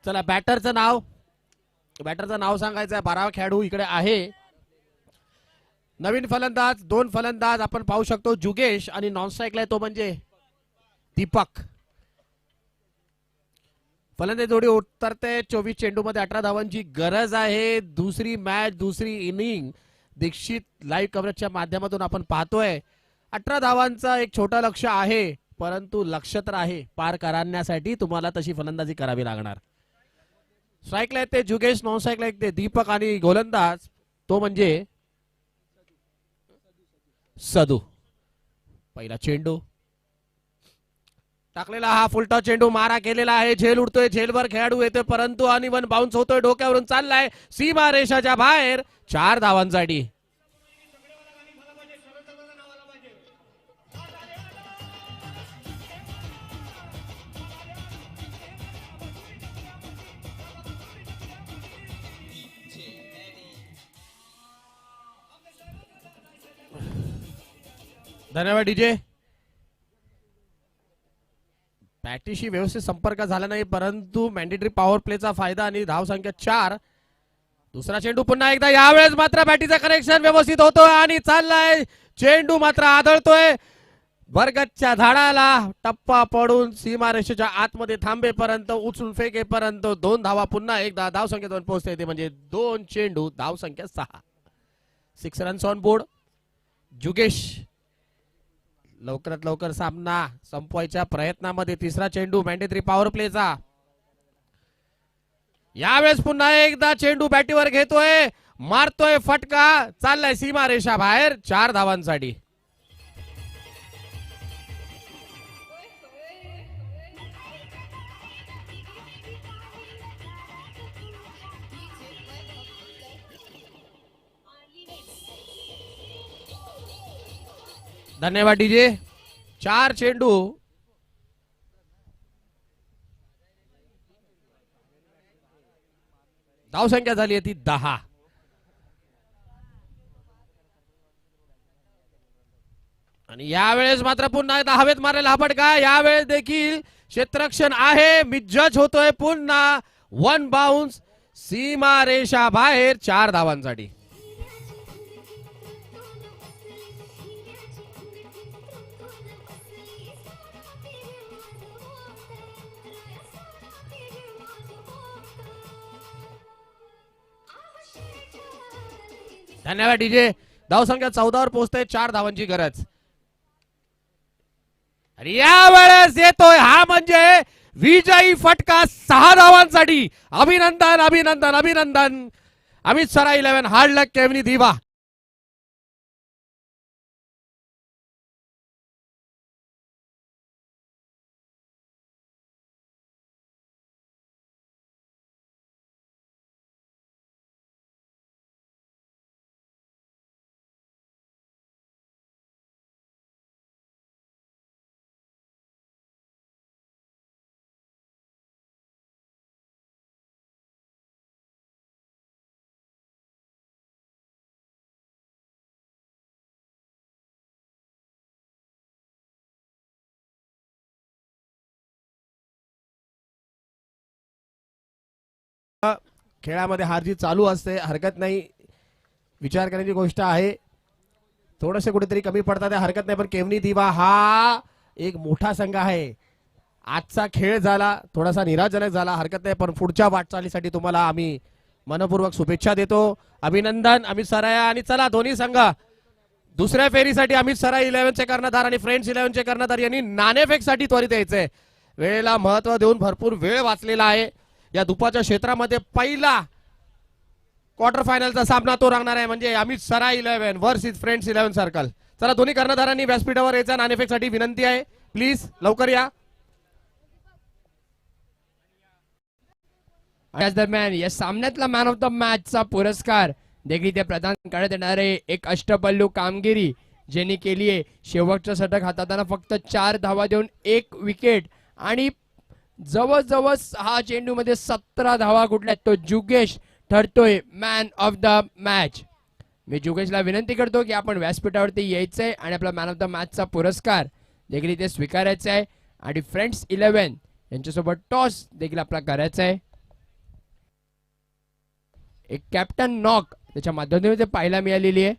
चला बॅटरचं नाव सांगायचं आहे. 12 खेळाडू इकडे आहे. नवीन फलंदाज, 2 फलंदाज आपण पाहू शकतो. जुगेश आणि नॉन स्ट्राईकला आहे तो म्हणजे दीपक. फलंदाज जोडी उतरते. 24 चेंडूमध्ये 18 धावांची गरज आहे. दुसरी मॅच, दुसरी इनिंग दीक्षित लाईव्ह कव्हरेजच्या माध्यमातून आपण पाहतोय. 18 धावांचा एक छोटा लक्ष्य आहे, परंतु लक्ष्य तर आहे. पार करण्यासाठी तुम्हाला तशी फलंदाजी करावी लागणार. स्ट्राईकला येते जुगेश, नॉन स्ट्राईकला येते दीपक आणि गोलंदाज तो म्हणजे सदू. पहिला चेंडू टाकलेला, हा फुलटा चेंडू मारा केलेला आहे. झेल उडतोय, झेलवर खेळाडू येतोय, परंतु आणि वन बाउन्स होतोय, डोक्यावरून चाललाय सीमा रेषाच्या बाहेर. 4 धावांसाठी. धन्यवाद डीजे. बॅटीशी व्यवस्थित संपर्क झाला नाही, परंतु मॅन्डेटरी पॉवर प्लेचा फायदा आणि धाव संख्या 4. दुसरा चेंडू पुन्हा एकदा, यावेळेस मात्र बॅटीचं कनेक्शन व्यवस्थित होतोय आणि चाललाय. चेंडू मात्र आदळतोय. बरगतच्या झाडाला टप्पा पडून सीमारेषेच्या आतमध्ये थांबेपर्यंत, उचलून फेकेपर्यंत 2 धावा. पुन्हा एकदा धाव संख्येत पोहोचते ते म्हणजे 2 चेंडू, धाव संख्या 6. 6 रन्स ऑन बोर्ड. जुगेश लवकरात लवकर सामना संपवायच्या प्रयत्नामध्ये. तिसरा चेंडू मॅन्डेटरी पॉवर प्लेचा. यावेळेस पुन्हा एकदा चेंडू बॅटीवर घेतोय, मारतोय फटका, चाललाय सीमा रेषा बाहेर. 4 धावांसाठी. धन्यवाद डीजे. 4 चेंडू, धाव संख्या झाली ती 10. आणि यावेळेस मात्र पुन्हा एकदा हवेत मारलेला हा फटका. यावेळेस देखील क्षेत्ररक्षण आहे. मिसजज होतोय पुन्हा. 1 बाउन्स, सीमा रेषा बाहेर. 4 धावांसाठी. धन्यवाद डीजे. धाव संख्या 14 वर पोहोचते. 4 धावांची गरज. आणि यावेळेस येतोय हा म्हणजे विजयी फटका 6 धावांसाठी. अभिनंदन अभिनंदन अभिनंदन. अमित सराय 11 हार्ड लक केवनी दिवा. खेळामध्ये हार जीत चालू असते, हरकत नाही, विचार करण्याची गोष्ट आहे. थोडेसे कुठेतरी कमी पडतात हरकत नाही, पण केवनी दिवा हा एक मोठा संघ आहे. आजचा खेळ झाला थोडासा निराशजनक झाला, हरकत नाही, पण पुढच्या वाटचालीसाठी तुम्हाला आम्ही मनपूर्वक शुभेच्छा देतो. अभिनंदन अमित सराय. आणि चला दोन्ही संघ दुसऱ्या फेरीसाठी अमित सराय 11 चे कर्णधार आणि फ्रेंड्स 11 चे कर्णधार यांनी नाणेफेकसाठी त्वरित यायचंय. वेळेला महत्व देऊन भरपूर वेळ वाचलेला आहे. या दुपारच्या क्षेत्रामध्ये पहिला क्वार्टर फायनलचा सामना तो रंगणार आहे, म्हणजे अमित सराय 11 वर्सेस फ्रेंड्स 11 सर्कल. चला दोन्ही कर्णधारांनी व्यासपीठावर यायचं, नाणेफेकसाठी विनंती आहे, प्लीज लवकर या. याच दरम्यान या सामन्यातला मॅन ऑफ द मॅचचा पुरस्कार देखील ते प्रदान करण्यात येणार आहे. एक अष्टपल्लू कामगिरी ज्यांनी केली आहे. शेवटचं षटक हाताळताना फक्त 4 धावा देऊन 1 विकेट आणि जवळजवळ 6 चेंडूमध्ये 17 धावा कुठल्या, तो जुगेश ठरतोय मॅन ऑफ द मॅच. मी जुगेशला विनंती करतो की आपण व्यासपीठावरती यायचंय आणि आपला मॅन ऑफ द मॅचचा पुरस्कार देखील इथे स्वीकारायचा आहे. आणि फ्रेंड्स 11 यांच्यासोबत टॉस देखील आपला करायचा आहे. एक कॅप्टन नॉक त्याच्या माध्यमातून ते पाहायला मिळालेली आहे.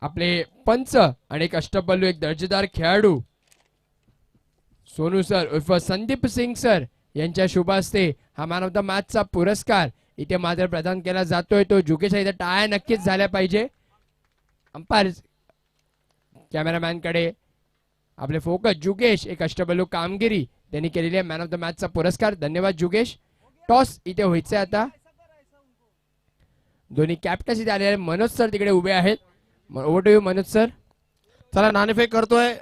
आपले पंच आणि एक अष्टपल्लू एक दर्जेदार खेळाडू सोनू सर उर्फ संदीप सिंग सर यांच्या शुभ हस्ते हा मॅन ऑफ द मॅचचा पुरस्कार इथे मात्र प्रदान केला जातोय. तो जुगेश इथे टाळ्या नक्कीच झाल्या पाहिजे. अंपायर कॅमेरामॅन कडे आपले फोकस. जुगेश एक अष्टपैलू कामगिरी त्यांनी केलेली आहे. मॅन ऑफ द मॅचचा पुरस्कार. धन्यवाद जुगेश. टॉस इथे व्हायचंय आता. दोन्ही कॅप्टन्स इथे आलेले. मनोज सर तिकडे उभे आहेत. Over to you Manoj sir. चला नाणेफेक करतोय.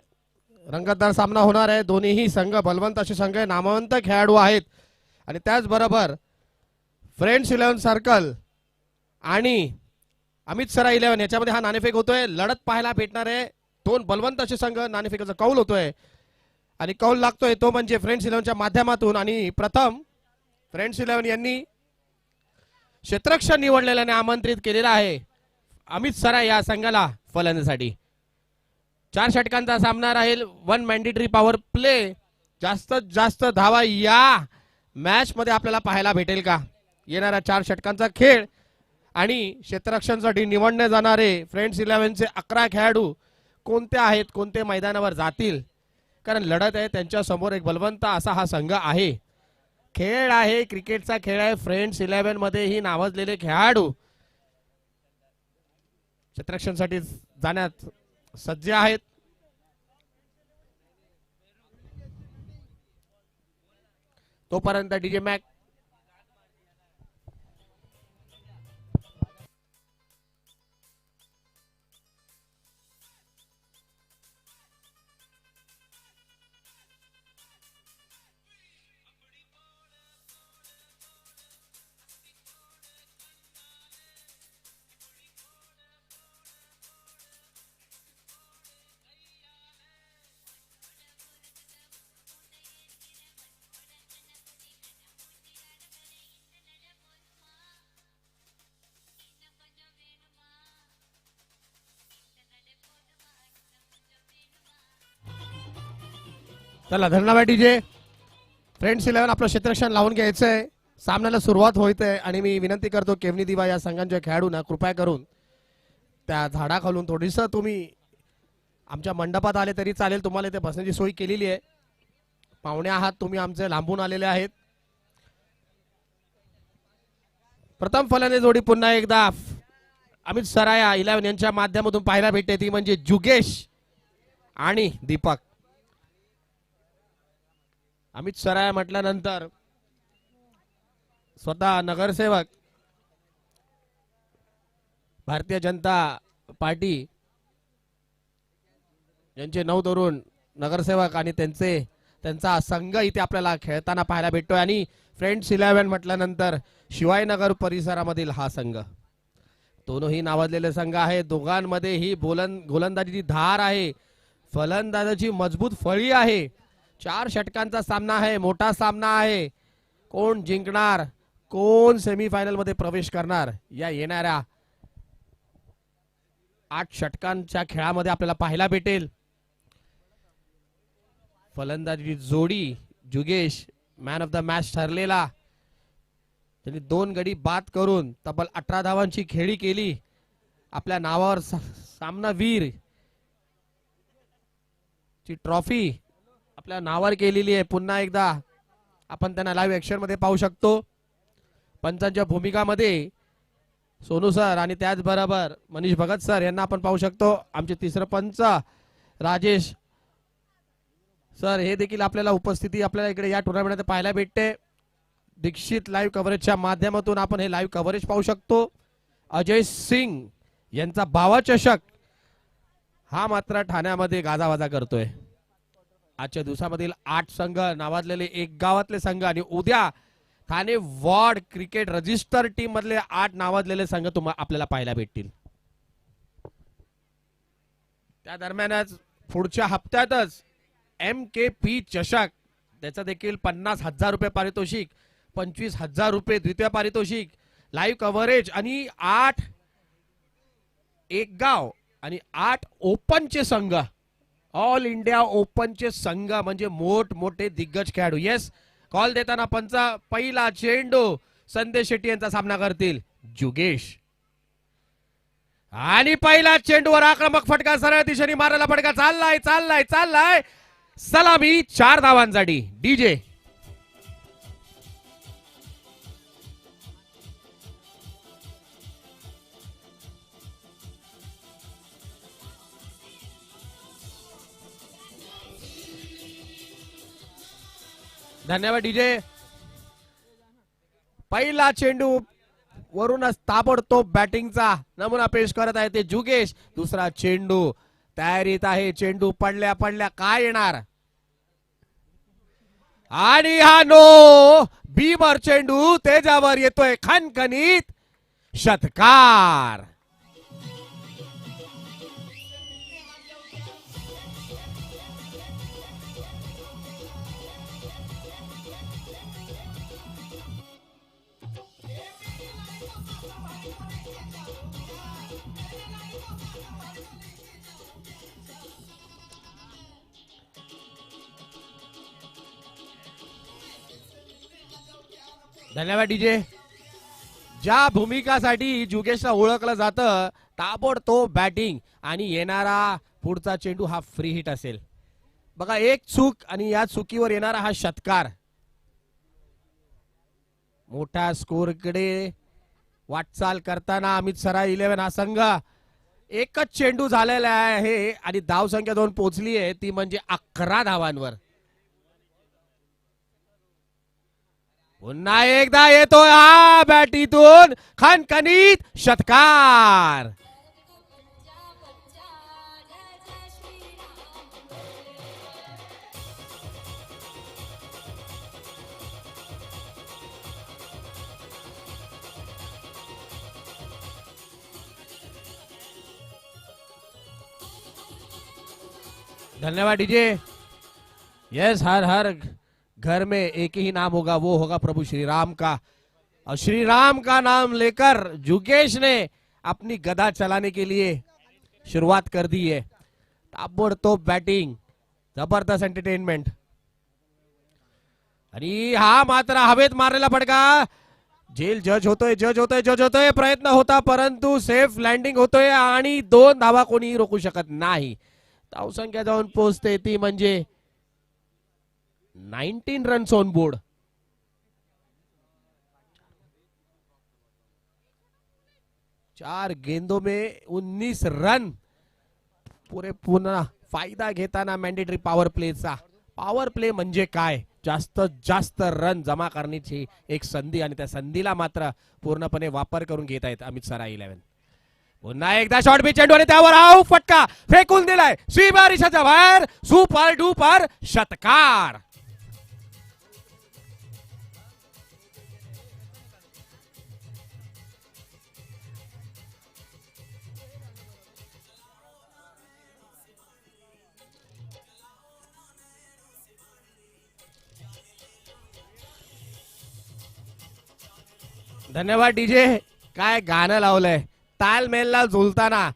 रंगतदार सामना होणार आहे. दोन्हीही संघ बलवंत असे संघ आहे, नामवंत खेळाडू आहेत. आणि त्याचबरोबर फ्रेंड्स 11 सर्कल आणि अमित सरा 11 याच्यामध्ये हा नाणेफेक होतोय. लढत पाहायला भेटणार आहे. दोन बलवंत असे संघ. नाणेफेकाचा कौल होतोय आणि कौल लागतोय तो म्हणजे फ्रेंड्स 11च्या माध्यमातून. आणि प्रथम फ्रेंड्स 11 यांनी क्षेत्ररक्षण निवडलेल्याने आमंत्रित केलेला आहे अमित सरा या संघाला फलंदाजीसाठी. 4 षटकांचा सामना राहील. 1 मॅन्डेटरी पॉवर प्ले. जास्तीत जास्त धावा या मॅच मध्ये आपल्याला पाहायला भेटेल का? येणाऱ्या 4 षटकांचा खेळ आणि क्षेत्ररक्षणासाठी निवडले जाणारे फ्रेंड्स 11चे 11 खेळाडू कोणते आहेत, कोणते मैदानावर जातील, कारण लढत आहे त्यांच्या समोर एक बलवंत असा हा संघ आहे. खेळ आहे, क्रिकेटचा खेळ आहे. फ्रेंड्स 11 मध्ये ही नावाजलेले खेळाडू क्षेत्ररक्षणासाठी जाण्यात सज्ज आहेत. तोपर्यंत डीजे मॅक चला धन्यवाद डीजे. फ्रेंड्स 11 आपलं क्षेत्ररक्षण लावून घ्यायचंय. सामन्याला सुरुवात होते आणि मी विनंती करतो केवनी दिवा या संघांच्या खेळाडूंना कृपया करून त्या झाडाखालून थोडीस तुम्ही आमच्या मंडपात आले तरी चालेल. तुम्हाला इथे बसण्याची सोय केलेली आहे. पाहुणे आहात तुम्ही, आमचे लांबून आलेले आहेत. प्रथम फलंदाजी जोडी पुन्हा एकदा अमित सराया 11 यांच्या माध्यमातून पाहायला भेटते, ती म्हणजे जुगेश आणि दीपक. अमित सराय म्हटल्यानंतर स्वतः नगरसेवक भारतीय जनता पार्टी यांचे 9 तरुण नगरसेवक आणि त्यांचा संघ इथे आपल्याला खेळताना पाहायला भेटतोय. आणि फ्रेंड्स 11 म्हटल्यानंतर शिवाजीनगर परिसरामधील हा संघ, दोनही नावाजलेले संघ आहे. दोघांमध्ये ही गोलंदाजीची धार आहे, फलंदाजाची मजबूत फळी आहे. 4 षटकांचा सामना आहे, मोठा सामना आहे. कोण जिंकणार, कोण सेमीफायनल मध्ये प्रवेश करणार, या येणाऱ्या 8 षटकांच्या खेळामध्ये आपल्याला पाहायला भेटेल. फलंदाजी जोडी जुगेश मॅन ऑफ द मॅच ठरलेला. त्यांनी 2 गडी बाद करून तब्बल 18 धावांची खेळी केली. आपल्या नावावर सामनावीर ची ट्रॉफी आपल्या नावावर केलेली आहे. पुन्हा एकदा आपण त्यांना लाईव्ह ऍक्शन मध्ये पाहू शकतो. पंचांच्या भूमिकामध्ये सोनू सर आणि त्याचबरोबर मनीष भगत सर यांना आपण पाहू शकतो. आमचे तिसरे पंच राजेश सर हे देखील आपल्याला उपस्थिती आपल्याला इकडे या टुर्नामेंटमध्ये पाहायला भेटते. दीक्षित लाईव्ह कव्हरेजच्या माध्यमातून आपण हे लाईव्ह कव्हरेज पाहू शकतो. अजय सिंग यांचा भावचषक हा मात्र ठाण्यामध्ये गाजावाजा करतोय. आजच्या दिवसामधील 8 संघ नावाजलेले, एक गावातले संघ आणि उद्या Thane ward cricket register team मधले 8 नावाजलेले संघ तुम्हाला आपल्याला पाहायला भेटतील. त्या दरम्यानच पुढच्या हप्त्यातच MKP चषक, त्याचा देखील 50,000 रुपये पारितोषिक, 25,000 रुपये द्वितीय पारितोषिक, लाईव्ह कव्हरेज आणि 8 एक गाव आणि 8 ओपनचे संघ ऑल इंडिया ओपनचे संघ म्हणजे मोठमोठे दिग्गज खेळाडू. येस, कॉल देताना पंचा पहिला चेंडू संदेश शेट्टी यांचा सामना करतील जुगेश. आणि पहिला चेंडूवर आक्रमक फटका सरळ दिशेने मारायला फटका चाललाय चाललाय चाललाय. सलामी 4 धावांसाठी डीजे. धन्यवाद डीजे. पहिला चेंडू वरूनच ताबडतोब बॅटिंगचा नमुना पेश करत आहे ते जुगेश. दुसरा चेंडू तयारीत आहे. चेंडू पडल्या पडल्या काय येणार आणि हा नो बीबर चेंडू तेजावर येतोय खणखणीत षटकार. धन्यवाद डीजे. ज्या भूमिकासाठी जुगेशला ओळखलं जातं ताबडतोब बॅटिंग आणि येणारा पुढचा चेंडू हा फ्री हिट असेल. बघा एक चूक आणि या चुकीवर येणारा हा षटकार. मोठ्या स्कोरकडे वाटचाल करताना अमित सराय 11 हा संघ. एकच चेंडू झालेला आहे आणि धावसंख्या 2 पोहोचली आहे ती म्हणजे 11 धावांवर. पुन्हा एकदा येतोय हा बॅटीतून खणखणीत षटकार. धन्यवाद डीजे. यस, हर हर घर में एक ही नाम होगा, वो होगा प्रभु श्री राम का. और श्री राम का नाम लेकर जुगेश ने अपनी गदा चलाने के लिए शुरुआत कर दी है. ताबडतोब बॅटिंग, जबरदस्त एंटरटेनमेंट. आणि हा मात्र हवेत मारलेला फटका. जेल जज होतोय प्रयत्न होता परंतु सेफ लँडिंग होतोय आणि 2 धावा कोणी रोखू शकत नाही. धावसंख्या जाऊन पोहोचते ती म्हणजे 19 रन्स ऑन बोर्ड. चार गेंदों में 19 रन. पुरे पुन्हा फायदा घेताना मॅन्डेटरी पॉवर प्लेचा. पॉवर प्ले म्हणजे काय? जास्तीत जास्त रन जमा करण्याची एक संधी आणि त्या संधीला मात्र पूर्णपणे वापर करून घेत आहेत अमित सराय 11. पुन्हा एकदा शॉर्ट बी चेंडू आणि त्यावर आऊ फटका फेकून दिलाय सीमारेषेच्या बाहेर. सुपर डुपर षटकार. धन्यवाद डीजे. काय गाणं लावलंय तालमेलला झुलताना.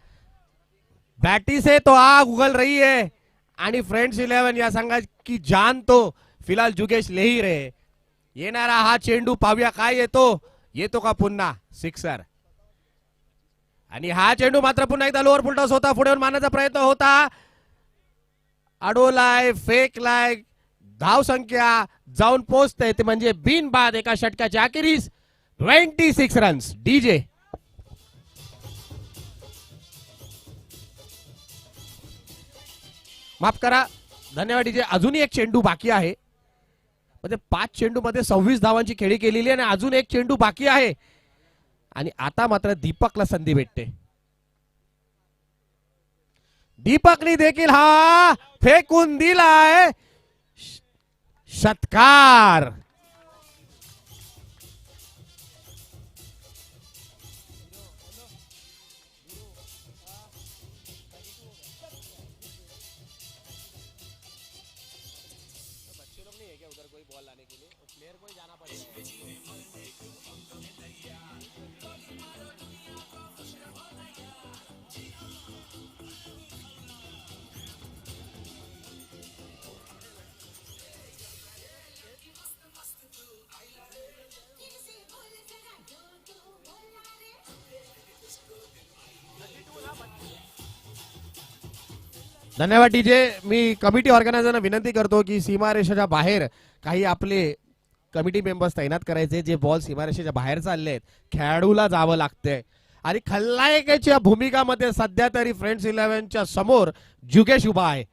बैटी से तो आग उगल रही है आणि फ्रेंड्स 11 या संघाची जान तो फिलहाल जुगेश ले ही रहे. येणारा हा चेंडू पाहूया काय येतो का पुन्हा सिक्सर. आणि हा चेंडू मात्र पुन्हा एकदा लोअर फुलटॉस होता. पुढे मारण्याचा प्रयत्न होता. अडोलाय फेकलाय. धाव संख्या जाऊन पोहोचते ते म्हणजे बिनबाद एका षटकाच्या अखेरीस 26 रन्स. डीजे. माफ करा, धन्यवाद डीजे. अजूनही एक चेंडू बाकी आहे. म्हणजे 5 चेंडू मध्ये 26 धावांची खेळी केलेली आणि अजून एक चेंडू बाकी आहे. आणि आता मात्र दीपकला संधी भेटते. दीपकने देखील हा फेकून दिलाय षटकार. धन्यवाद डीजे. मी कमिटी ऑर्गनायझरना विनंती करतो की सीमारेषेच्या बाहेर काही आपले कमिटी मेंबर्स तैनात करायचे जे बॉल सीमारेषेच्या बाहेर चालले आहेत. खेळाडूला जावं लागतंय आणि खलनायकाच्या भूमिकामध्ये सध्या तरी फ्रेंड्स 11च्या समोर जुगेश उभा आहे.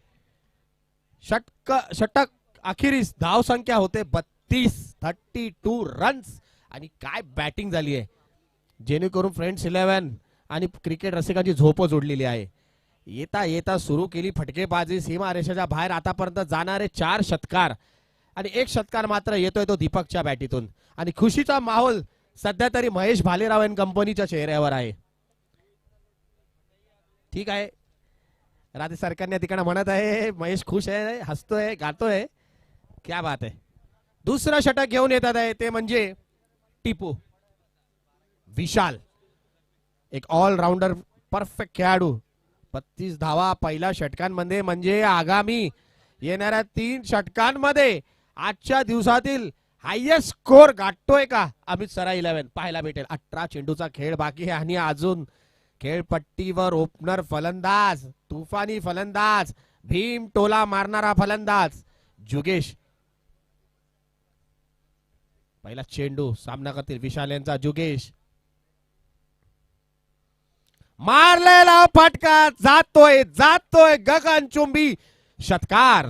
षटक अखेरीस धाव संख्या होते 32 रन्स आणि काय बॅटिंग झाली आहे जेणेकरून फ्रेंड्स 11 आणि क्रिकेट रसिकांची झोप जोडलेली आहे. येता येता सुरू केली फटकेबाजी सीमारेषेच्या बाहेर. आतापर्यंत जाणारे 4 षटकार आणि 1 षटकार मात्र येतोय तो दीपकच्या बॅटीतून आणि खुशीचा माहोल सध्या तरी महेश भालेराव आणि कंपनीच्या चेहऱ्यावर आहे. ठीक आहे, राज्य सरकारने तिकडे म्हणत आहे महेश खुश आहे, हसतोय, गातोय, क्या बात आहे. दुसरं षटक घेऊन येतात आहे ते म्हणजे टिपू विशाल, एक ऑलराऊंडर परफेक्ट खेळाडू. 32 धावा पहिल्या षटकांमध्ये म्हणजे आगामी येणाऱ्या 3 षटकांमध्ये आजच्या दिवसातील हायएस्ट स्कोर गाठतोय का अमित सरा 11 पाहायला भेटेल. 18 चेंडूचा खेळ बाकी आहे आणि अजून खेळपट्टीवर ओपनर फलंदाज, तुफानी फलंदाज, भीम टोला मारणारा फलंदाज जुगेश. पहिला चेंडू सामना करतील विशाल यांचा जुगेश. मारलेला फटका जातोय जातोय गगनचुंबी षटकार.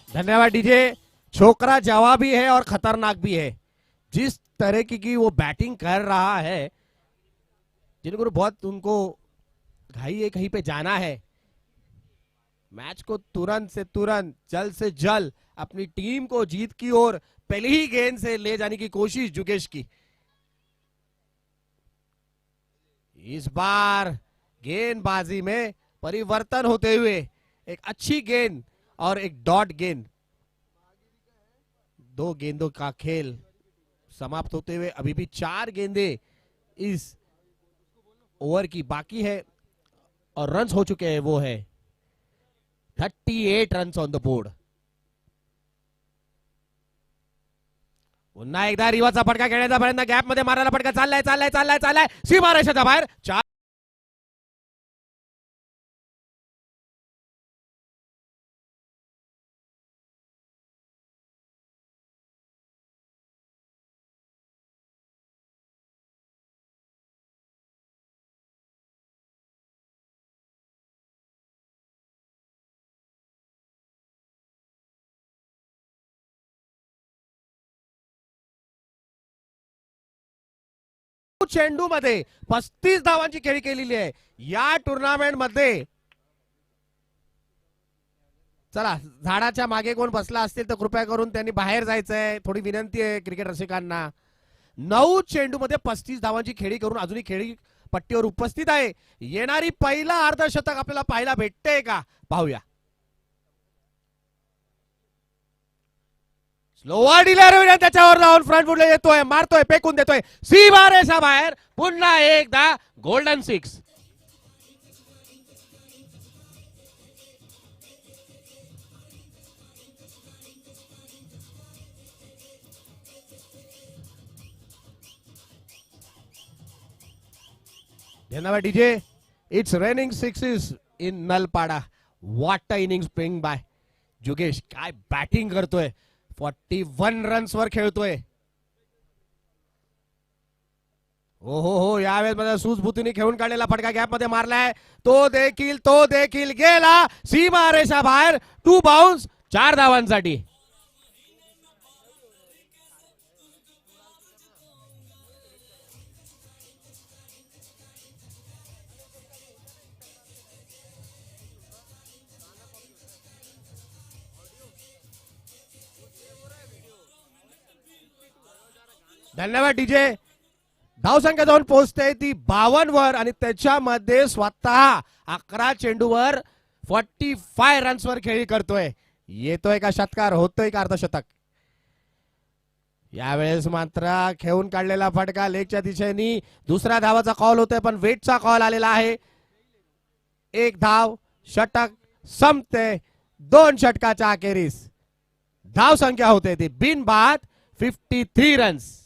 धन्यवाद डीजे. छोकरा जवाबी है और खतरनाक भी है. जिस तरह की वो बैटिंग कर रहा है जिनको बहुत उनको घाई है, कहीं पे जाना है, मैच को तुरंत से तुरंत जल्द से जल्द अपनी टीम को जीत की ओर पहली ही गेंद से ले जाने की कोशिश जुगेश की. इस बार गेंदबाजी में परिवर्तन होते हुए एक अच्छी गेंद और एक डॉट गेंद, 2 गेंदों का खेल समाप्त होते हुए अभी भी 4 गेंदें इस ओवर की बाकी है और रन्स हो चुके हैं. वो है 38 रन्स ऑन द बोर्ड. पुन्हा एकदा रिवाचा फटका खेळण्याचा प्रयत्न, गॅप मध्ये मारायला फटका चाललाय चाललाय चाललाय चाललाय सीमारेषेच्या बाहेर. 4 चेंडू मध्ये 35 धावांची खेळी केलेली आहे या टुर्नामेंट मध्ये. चला, झाडाच्या मागे कोण बसला असतील तर कृपया करून त्यांनी बाहेर जायचंय, थोडी विनंती आहे क्रिकेट रसिकांना. 9 चेंडू मध्ये 35 धावांची खेळी करून अजूनही खेळी पट्टीवर उपस्थित आहे. येणारी पहिला अर्धशतक आपल्याला पाहायला भेटते का पाहूया. स्लोअर डिलिव्हरी त्याच्यावर जाऊन फ्रंट फुटला येतोय, मारतोय, फेकून देतोय सीमारेषा बाहेर. पुन्हा एकदा गोल्डन 6. धन्यवाद DJ. It's raining 6s in Nalpada. What a innings playing by जुगेश. काय बॅटिंग करतोय, 41 रन्स वर खेळतोय. हो हो हो, यावेळेस माझ्या सूझबुतीने खेळून काढलेला फटका गॅप मध्ये मारलाय, तो देखील गेला सीमारेषा बाहेर. 2 बाउन्स, 4 धावांसाठी. धन्यवाद डीजे. धावसंख्या जाऊन पोहोचते ती 52 वर आणि त्याच्यामध्ये स्वतः 11 चेंडूवर 45 रन्स वर खेळी करतोय. येतोय का षटकार, होतोय का अर्धशतक. यावेळेस मात्र खेळून काढलेला फटका लेगच्या दिशेने. दुसऱ्या धावाचा कॉल होतोय पण वेटचा कॉल आलेला आहे. एक धाव, षटक संपते 2 षटकाच्या अखेरीस. धाव संख्या होते ती बिनबाद 53 रन्स.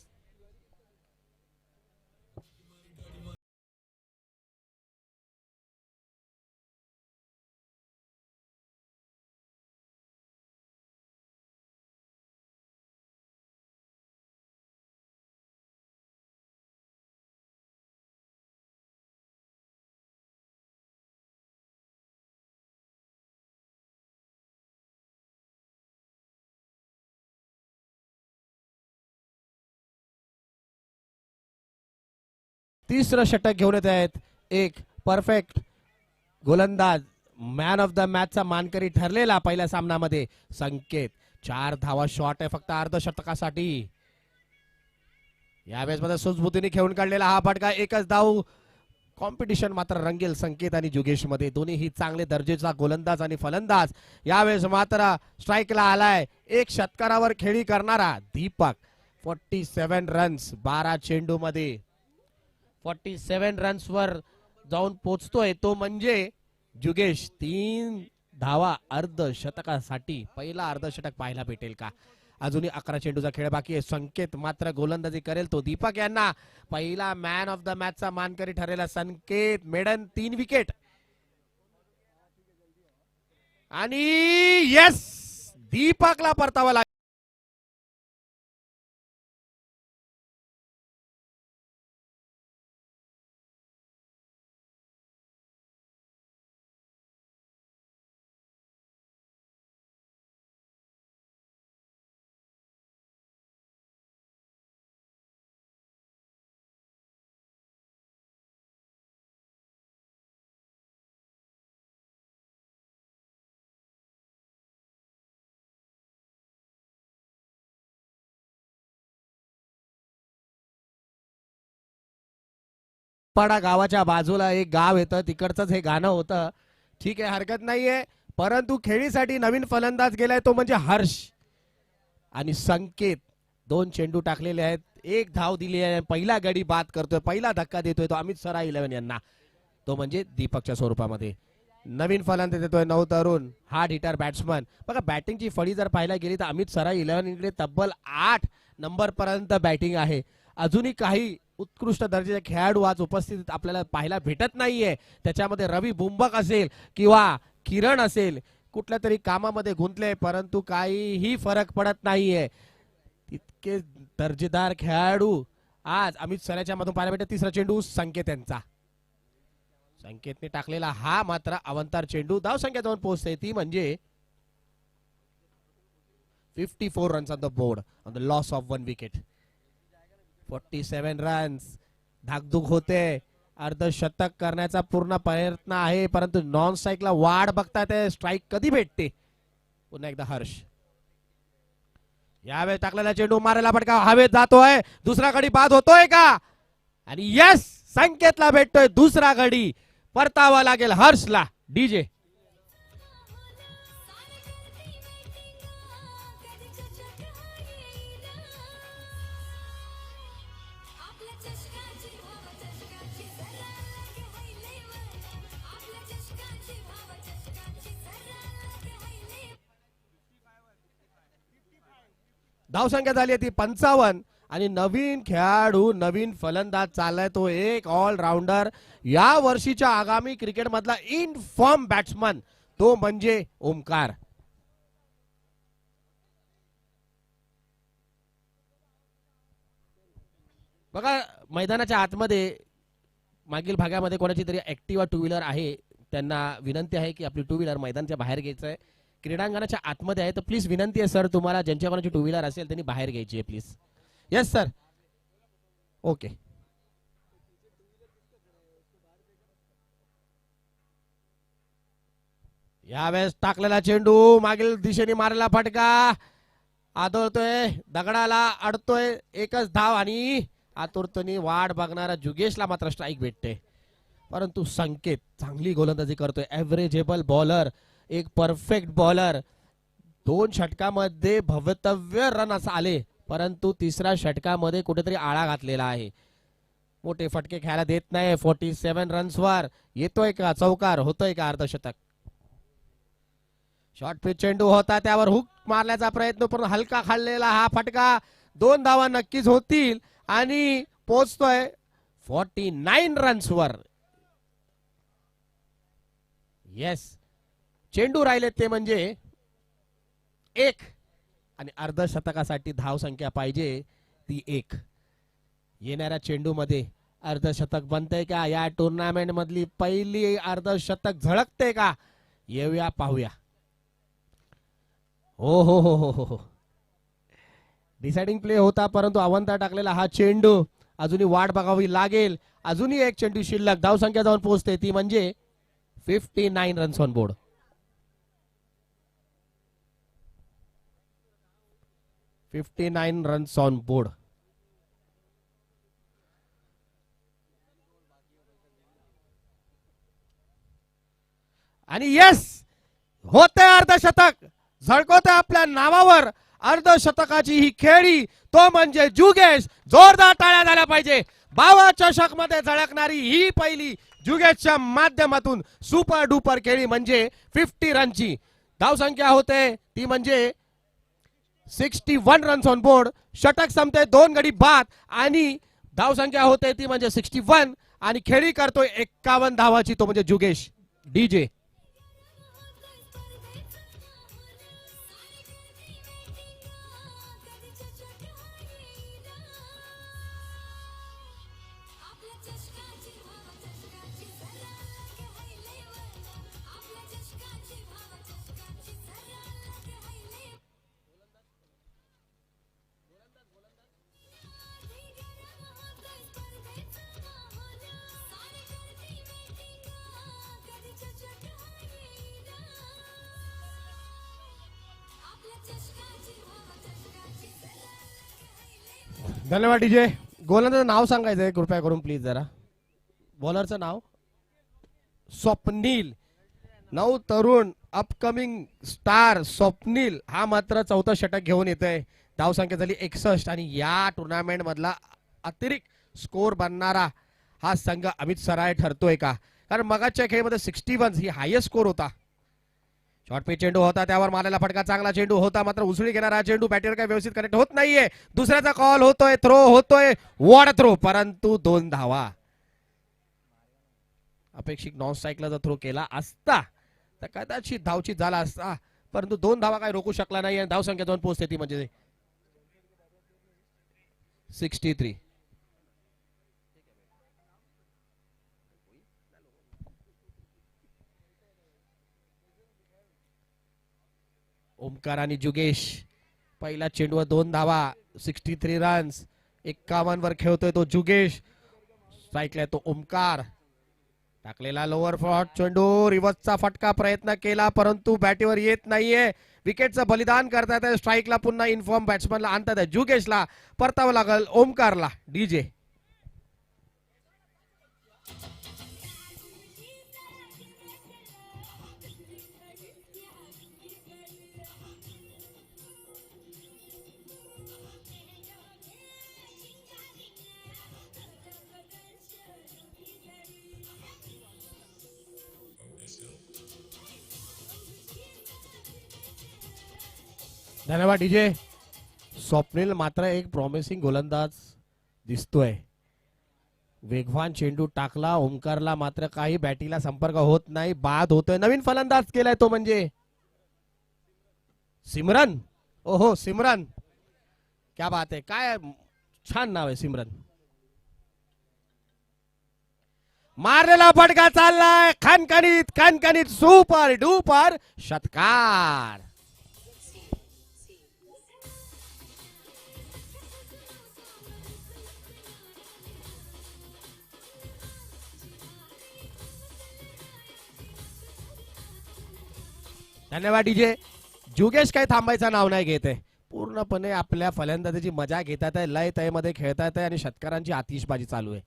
तिसरं षटक घेऊन येत आहेत एक परफेक्ट गोलंदाज, मॅन ऑफ द मॅचचा मानकरी ठरलेला पहिल्या सामन्यामध्ये संकेत. 4 धावा शॉट आहे फक्त अर्धशतकासाठी. यावेळेस मध्ये सुजबुद्धीने खेळून काढलेला हा फटका, एकच धाव. कॉम्पिटिशन मात्र रंगेल संकेत आणि जुगेश मध्ये. दोन्हीही चांगले दर्जेचा गोलंदाज आणि फलंदाज. यावेळेस मात्र स्ट्राईकला आलाय एक षटकारावर खेळी करणारा दीपक. 47 रन्स 12 चेंडू मध्ये 47 रन्स वर जाऊन पोचतोय तो म्हणजे जुगेश. 3 धावा अर्धशतकासाठी. पहिला अर्धशतक पाहायला भेटेल का? अजूनही 11 चेंडूचा खेळ बाकी आहे. संकेत मात्र गोलंदाजी करेल तो. दीपक यांना पहिला मॅन ऑफ द मॅचचा मानकरी ठरलेला संकेत. मेडन 3 विकेट आणि येस दीपकला परतावा लागला. पाडा गावाच्या बाजूला एक गाव येतं, तिकडचंच हे गाणं होतं. ठीक आहे, हरकत नाहीये. परंतु खेळीसाठी नवीन फलंदाज गेलाय तो म्हणजे हर्ष. आणि संकेत 2 चेंडू टाकलेले आहेत, 1 धाव दिली आहे. पहिला गडी बाद करतोय, पहिला धक्का देतोय तो अमित सरा 11 यांना, तो म्हणजे दीपकच्या स्वरूपामध्ये. नवीन फलंदाज देतोय नऊ तरुण हार्ड हिटर बॅट्समन. बघा बॅटिंगची फळी जर पाहायला गेली तर अमित सरा 11 इकडे तब्बल 8 नंबर पर्यंत बॅटिंग आहे. अजूनही काही उत्कृष्ट दर्जाचे खेळाडू आज उपस्थित आपल्याला पाहायला भेटत नाहीये. त्याच्यामध्ये रवी बुंबक असेल किंवा किरण असेल, कुठल्या तरी कामामध्ये गुंतले, परंतु काहीही फरक पडत नाहीये. इतके दर्जेदार खेळाडू आज अमित सराच्या मधून पाहायला भेटत. तिसरा चेंडू संकेत यांचा. संकेतने टाकलेला हा मात्र अवंतार चेंडू. धाव संख्या जाऊन पोहोचते ती म्हणजे 54 runs on the board on the loss of 1 wicket. 47 runs. धाकधूक होते, अर्धशतक करण्याचा पूर्ण प्रयत्न आहे, परंतु नॉन स्ट्राईकला वाढ बघतात. स्ट्राईक कधी भेटते? पुन्हा एकदा हर्ष. यावेळेस टाकलेला चेंडू मारायला फटका हवेत जातोय. दुसरा गडी बाद होतोय का? आणि यस संकेतला भेटतोय दुसरा गडी. परतावा लागेल हर्षला. डीजे धावसंख्या झाली आहे ती 55. आणि नवीन खेळाडू नवीन फलंदाज चाललाय तो एक ऑलराऊंडर, या वर्षीच्या आगामी क्रिकेट मधला इन फॉर्म बॅट्समन, तो म्हणजे ओमकार. बघा मैदानाच्या आतमध्ये मागील भागामध्ये कोणाची तरी ऍक्टिव्हा 2 व्हीलर आहे, त्यांना विनंती आहे की आपली 2 व्हीलर मैदानाच्या बाहेर घ्यायचं आहे. क्रीडांगणाच्या आतमध्ये आहे तर प्लीज विनंती आहे सर तुम्हाला, ज्यांच्या कोणाची 2 व्हीलर असेल त्यांनी बाहेर घ्यायची आहे प्लीज. Yes sir. ओके. यावेळेस टाकलेला चेंडू मागील दिशेने मारलेला फटका आदळतोय, दगडाला अडतोय. एकच धाव आणि आतुरतेने वाट बघणारा जुगेशला मात्र स्ट्राईक भेटते. परंतु संकेत चांगली गोलंदाजी करतोय. एव्हरेजेबल बॉलर, एक परफेक्ट बॉलर. 2 षटकामध्ये भव्यतव्य रन आले, परंतु तिसऱ्या षटकामध्ये कुठेतरी आळा घातलेला आहे. मोठे फटके खेळायला देत नाही. 47 रन्सवर येतोय का चौकार, होतोय का अर्धशतक. शॉर्ट पिच चेंडू होता, त्यावर हुक मारण्याचा प्रयत्न पण हलका खाल्लेला हा फटका. 2 धावा नक्कीच होतील आणि पोहोचतोय 49 रन्सवर. येस, चेंडू राहिले ते म्हणजे 1 आणि अर्धशतकासाठी धाव संख्या पाहिजे ती 1. येणाऱ्या चेंडू मध्ये अर्धशतक बनतंय का, या टुर्नामेंट मधली पहिली अर्धशतक झळकते का, येऊया पाहूया. हो हो हो हो हो हो, डिसाइडिंग प्ले होता परंतु अवंता टाकलेला हा चेंडू अजूनही वाट बघावी लागेल. अजूनही एक चेंडू शिल्लक, धाव संख्या जाऊन पोहोचते ती म्हणजे 59 runs on board. 59 runs on board. आणि येस, होते अर्धशतक, झळकवते आपल्या नावावर अर्धशतकाची ही खेळी, तो म्हणजे जुगेश. जोरदार टाळ्या झाल्या पाहिजे. 52 चषक मध्ये झळकणारी ही पहिली जुगेशच्या माध्यमातून सुपर डुपर खेळी म्हणजे 50 रनची धाव संख्या होते ती म्हणजे 61 रन्स ऑन बोर्ड. षटक संपते 2 गडी बाद आणि धाव संख्या होते ती म्हणजे 61 आणि खेळी करतोय 51 धावाची, तो म्हणजे जुगेश. डीजे धन्यवाद डीजे. गोलंदाजाचं नाव सांगायचंय कृपया करून प्लीज जरा. बॉलरचं नाव स्वप्नील. 9 तरुण अपकमिंग स्टार स्वप्नील हा मात्र 4थं षटक घेऊन येतोय. धाव संख्या झाली 61 आणि या टुर्नामेंट मधला अतिरिक्त स्कोर बनणारा हा संघ अमित सराय ठरतोय का, कारण मगाच्या खेळीमध्ये 61 ही हायेस्ट स्कोर होता. शॉर्ट पिच चेंडू होता, त्यावर मारलेला फटका चांगला चेंडू होता, मात्र उसळी घेणारा चेंडू बॅटर काय व्यवस्थित कनेक्ट होत नाहीये. दुसऱ्याचा कॉल होतोय, थ्रो होतोय, वॉड थ्रो, परंतु 2 धावा. अपेक्षित नॉन स्ट्राईकला जर थ्रो केला असता तर कदाचित धावची झाला असता, परंतु 2 धावा काय रोखू शकला नाही आणि धाव संख्या 2 पोहोचते ती म्हणजे 63. ओमकार आणि जुगेश, पहिला चेंडूवर 2 धावा, 63 रन्स. 51 वर खेळतोय तो जुगेश. स्ट्राईकला तो ओमकार. टाकलेला लोअर फ्लॉट चेंडू, रिव्हर्सचा फटका प्रयत्न केला परंतु बॅटीवर येत नाहीये. विकेटचं बलिदान करतात. स्ट्राईकला पुन्हा इन्फॉर्म बॅट्समनला आणतात. जुगेशला परतावं लागल ओमकारला. डीजे धन्यवाद डीजे. स्वप्नील मात्र एक प्रॉमिसिंग गोलंदाज दिसतोय. वेगवान चेंडू टाकला, ओमकारला मात्र काही बॅटीला संपर्क होत नाही, बाद होतोय. नवीन फलंदाज केलाय तो म्हणजे सिमरन. ओहो सिमरन, क्या बात आहे, काय छान नाव आहे सिमरन. मारलेला फटका चाललाय, खणखणीत खणखणीत सुपर डुपर षटकार. धन्यवाद डीजे. जुगेश काही थांबायचं नाव नाही घेत आहे, पूर्णपणे आपल्या फलंदाजीची मजा घेतात आहे, लय तय मध्ये खेळतात आहे आणि षटकारांची आतिषबाजी चालू आहे.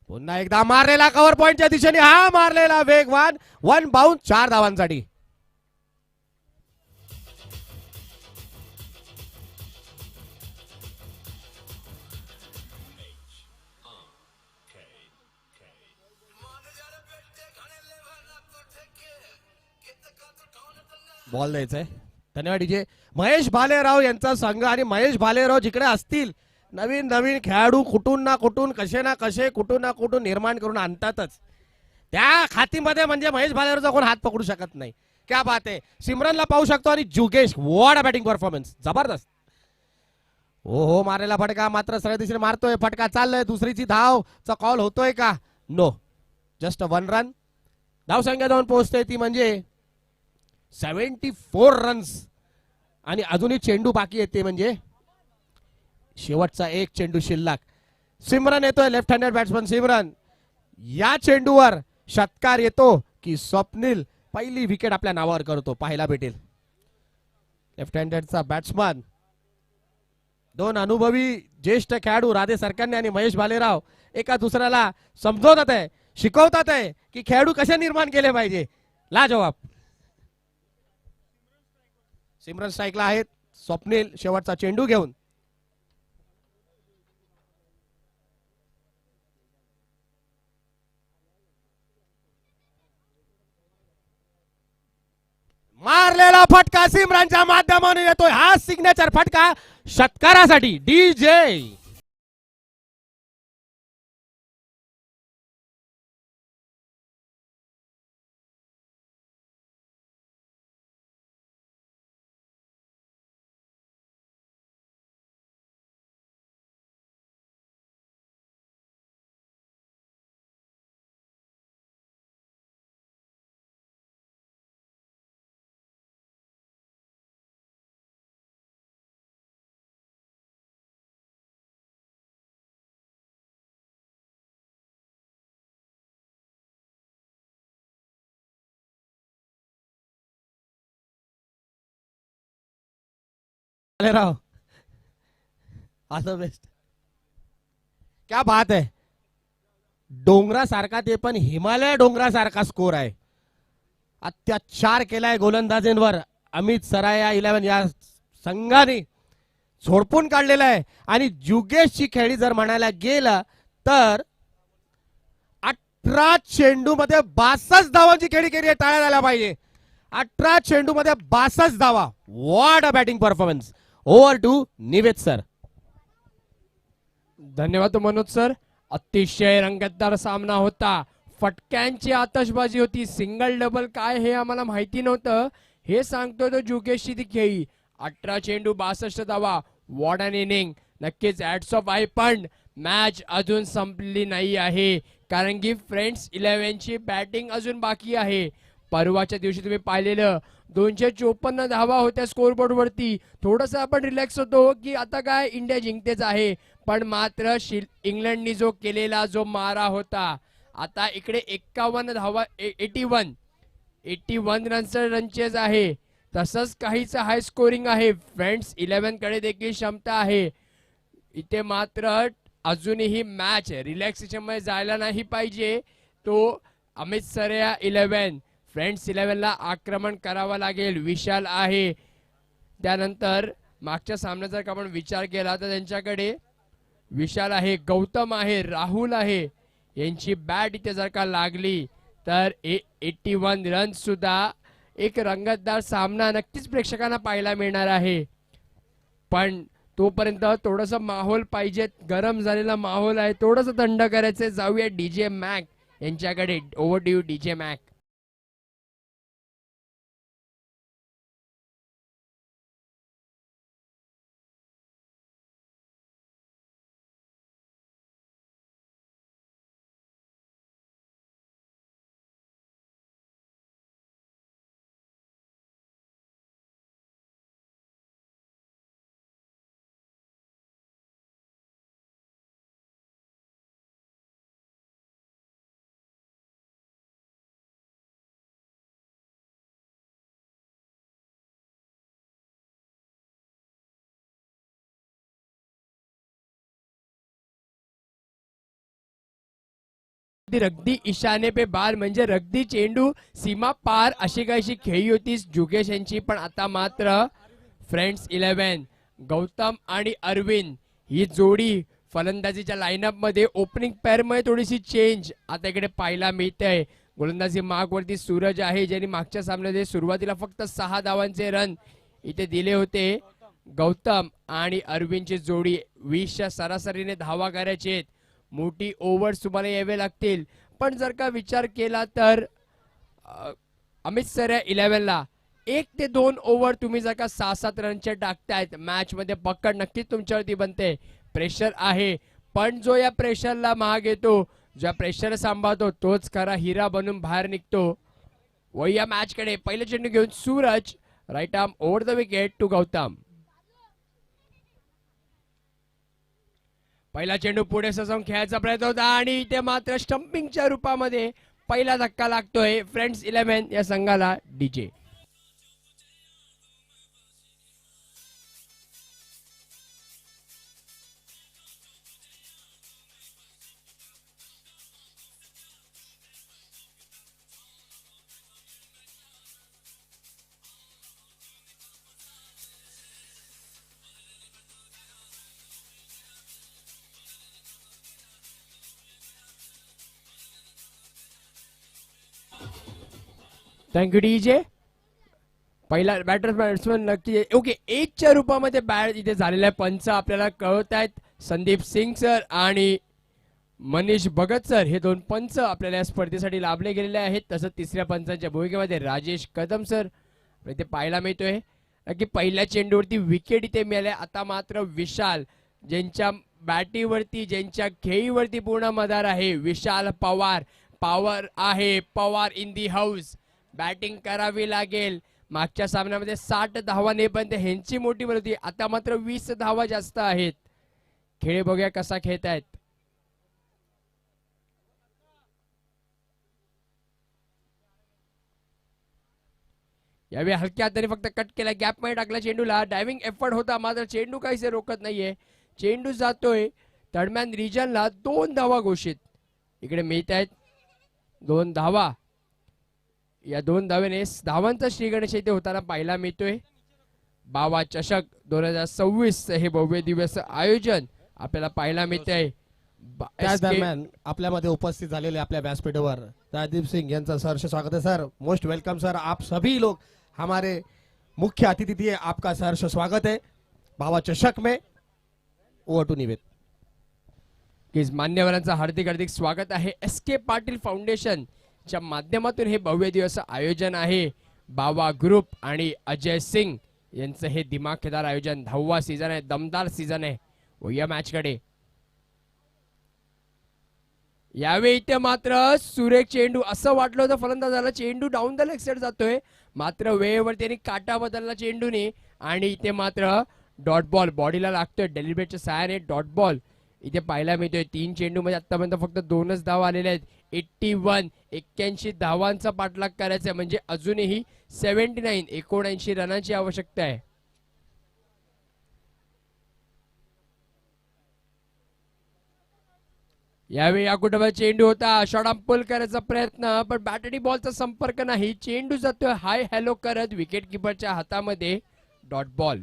पुन्हा एकदा मारलेला कव्हर पॉइंटच्या दिशेने, हा मारलेला वेगवान 1 बाउन्स 4 धावांसाठी. बॉल द्यायचा आहे. धन्यवाद डीजे. महेश भालेराव यांचा संघ आणि महेश भालेराव जिकडे असतील नवीन नवीन खेळाडू कुठून ना कुठून कसे ना कसे कुठून ना कुठून निर्माण करून आणतातच. त्या खातीमध्ये म्हणजे महेश भालेरावचा कोण हात पकडू शकत नाही. क्या बात आहे. सिमरनला पाहू शकतो आणि जुगेश व्हॉट अ बॅटिंग परफॉर्मन्स जबरदस्त. हो हो मारलेला फटका मात्र सरळ दिशेने मारतोय. फटका चाललाय. दुसरीची धावचा कॉल होतोय का? No, just 1 run. धावसंख्या जाऊन पोहोचते ती म्हणजे 74 रन्स आणि अजूनही चेंडू बाकी येते म्हणजे शेवटचा एक चेंडू शिल्लक. सिमरन येतोय लेफ्ट हँडेड बॅट्समन सिमरन. या चेंडूवर षटकार येतो की स्वप्नील पहिली विकेट आपल्या नावावर करतो पाहायला भेटेल. लेफ्ट हँडेडचा बॅट्समन. दोन अनुभवी ज्येष्ठ खेळाडू राधे सरकन्ने आणि महेश भालेराव एका दुसऱ्याला समजवतात आहे शिकवतात आहे की खेळाडू कसे निर्माण केले पाहिजे. लाजवाब. सिमरन स्ट्राईकला आहेत. स्वप्नील शेवटचा चेंडू घेऊन मारलेला फटका सिमरनच्या माध्यमातून येतोय. हा सिग्नेचर फटका षटकारासाठी DJ. Bhalerao all the best. क्या बात आहे. डोंगरासारखा ते पण हिमालय डोंगरासारखा स्कोर आहे. अत्याचार केलाय गोलंदाजींवर अमित सराया 11 या संघाने झोडपून काढलेला आहे. आणि जुगेशची खेळी जर म्हणायला गेलं तर 18 चेंडू मध्ये 62 धावांची खेळी केली आहे. टाळ्या झाल्या पाहिजे. 18 चेंडू मध्ये 62 धावा. What a batting performance. Over to Nived sir. धन्यवाद मनोज सर. अतिशय रंगतदार सामना होता. फटक्यांची आतषबाजी होती. सिंगल डबल काय हे आम्हाला माहिती नव्हतं. हे सांगतोय तो जुगेशची ती खेळी. 18 चेंडू 62 धावा. What an inning. नक्कीच हॅट्स ऑफ आहे. पण मॅच अजून संपली नाही आहे कारण की फ्रेंड्स 11 ची बॅटिंग अजून बाकी आहे. परवाच्या दिवशी तुम्ही पाहिलेलं 254 धावा होत्या स्कोरबोर्ड वरती. थोडस आपण रिलॅक्स होतो की आता काय इंडिया जिंकतेच आहे. पण मात्र इंग्लंडनी जो केलेला जो मारा होता. आता इकडे 51 धावा 81 रनचेज आहे. तसंच काहीच हाय स्कोरिंग आहे. फ्रेंड्स 11 कडे देखील क्षमता आहे. इथे मात्र अजूनही मॅच रिलॅक्सेशन मध्ये जायला नाही पाहिजे. तो अमित सरेया 11 फ्रेंड्स 11 ला आक्रमण करावं लागेल. विशाल आहे. त्यानंतर मागच्या सामन्याचा जर आपण विचार केला तर त्यांच्याकडे विशाल आहे, गौतम आहे, राहुल आहे. यांची बॅट इथे जर का लागली तर 81 रन सुद्धा एक रंगतदार सामना नक्कीच प्रेक्षकांना पाहायला मिळणार आहे. पण तोपर्यंत थोडस माहोल पाहिजे. गरम झालेला माहोल आहे. थोडस थंड करायचे. जाऊया डीजे मॅक यांच्याकडे. Over to you DJ Mac. रगदी इशाने पे बार म्हणजे रगदी चेंडू सीमा पार अशी काहीशी खेळी होती जुगेश यांची. पण आता मात्र फ्रेंड्स 11 गौतम आणि अरविंद ही जोडी फलंदाजीच्या लाईनअप मध्ये ओपनिंग पेअर मध्ये थोडीशी चेंज आता इकडे पाहायला मिळते. गोलंदाजी मार्कवरती सूरज आहे, ज्यांनी मागच्या सामन्यामध्ये सुरुवातीला फक्त 6 धावांचे रन इथे दिले होते. गौतम आणि अरविंदची जोडी 20च्या सरासरीने धावा करायचे आहेत. मोठी ओव्हर्स तुम्हाला यावे लागतील, पण जर का विचार केला तर अमित सर 11ला 1 ते 2 ओव्हर तुम्ही जर का 6-7 रनचे टाकतायत, मॅच मध्ये पकड नक्कीच तुमच्यावरती बनते. प्रेशर आहे, पण जो या प्रेशरला महाग येतो, ज्या प्रेशर सांभाळतो, तोच खरा हिरा बनून बाहेर निघतो. वया मॅच कडे पहिले चेंडू घेऊन Suraj, right arm over the wicket to Gautam. पहिला चेंडू पुढे सजवून खेळायचा प्रयत्न होता आणि इथे मात्र स्टंपिंगच्या रूपामध्ये पहिला धक्का लागतोय फ्रेंड्स 11 या संघाला. DJ thank you DJ. पहिला बॅट्समॅन नक्की ओके. एजच्या रूपामध्ये बॅट इथे झालेला आहे. पंच आपल्याला कळवत आहेत, संदीप सिंग सर आणि मनीष भगत सर हे 2 पंच आपल्याला या स्पर्धेसाठी लाभले गेलेले आहेत. तसंच तिसऱ्या पंचांच्या भूमिकेमध्ये राजेश कदम सर इथे पाहायला मिळतोय की पहिल्या चेंडूवरती विकेट इथे मिळाल्या. आता मात्र विशाल, ज्यांच्या बॅटीवरती ज्यांच्या खेळीवरती पूर्ण मदार आहे, विशाल पवार. पॉवर आहे, Pawar in the house. Batting करावी लागेल. मागच्या सामन्यामध्ये 60 धावा नेपर्यंत ह्यांची मोठी वर होती, आता मात्र 20 धावा जास्त आहेत. खेळ बघूया कसा खेळतायत. यावेळी हलक्या हाताने फक्त कट केला, गॅप मध्ये टाकला चेंडूला. डायव्हिंग एफर्ट होता, मात्र चेंडू काहीसे रोकत नाहीये. चेंडू जातोय दरम्यान रिजनला. 2 धावा घोषित इकडे मिळत आहेत. 2 धावा. या 2 धावेने धावांचा श्रीगणेश इथे होताना पाहायला मिळतोय. बावा चषक 2026 हे भव्य दिवस आयोजन आपल्याला पाहायला मिळतंय. त्याच दरम्यान आपल्यामध्ये उपस्थित झालेले आपल्या व्यासपीठावर राजदीप सिंग यांचं सहर्ष स्वागत है सर. Most welcome sir. आप सभी लोग हमारे मुख्य अतिथि दिए, आपका सहर्ष स्वागत है बाबा चषक में. Over to निवेद. मान्यवरांचं हार्दिक हार्दिक स्वागत आहे. SK पाटील फाउंडेशन च्या माध्यमातून हे भव्य दिवस आयोजन आहे. बावा ग्रुप आणि अजय सिंग यांचं हे दिमाखदार आयोजन. 10वा सीझन आहे, दमदार सीझन आहे. या मॅच कडे यावेळी इथे मात्र सुरेख चेंडू, असं वाटलं होतं फलंदाजाला चेंडू डाऊन द लेग साइड जातोय, मात्र वेळेवर त्यांनी काटा बदलला चेंडूने आणि इथे मात्र डॉट बॉल बॉडीला लागतोय. डेलिब्रेटच्या सहाय्याने डॉट बॉल इथे पाहायला मिळतोय. 3 चेंडू मध्ये आतापर्यंत फक्त 2च धावा आलेल्या आहेत. 81 धावांचा पाठलाग करायचा, म्हणजे अजूनही 79 रनांची आवश्यकता आहे. यावेळी या कुटुंबाचा चेंडू होता, शॉर्ट आर्म पुल करायचा प्रयत्न, पण बॅट आणि बॉलचा संपर्क नाही. चेंडू जातोय हाय हॅलो करत विकेट किपरच्या हातामध्ये. Dot ball.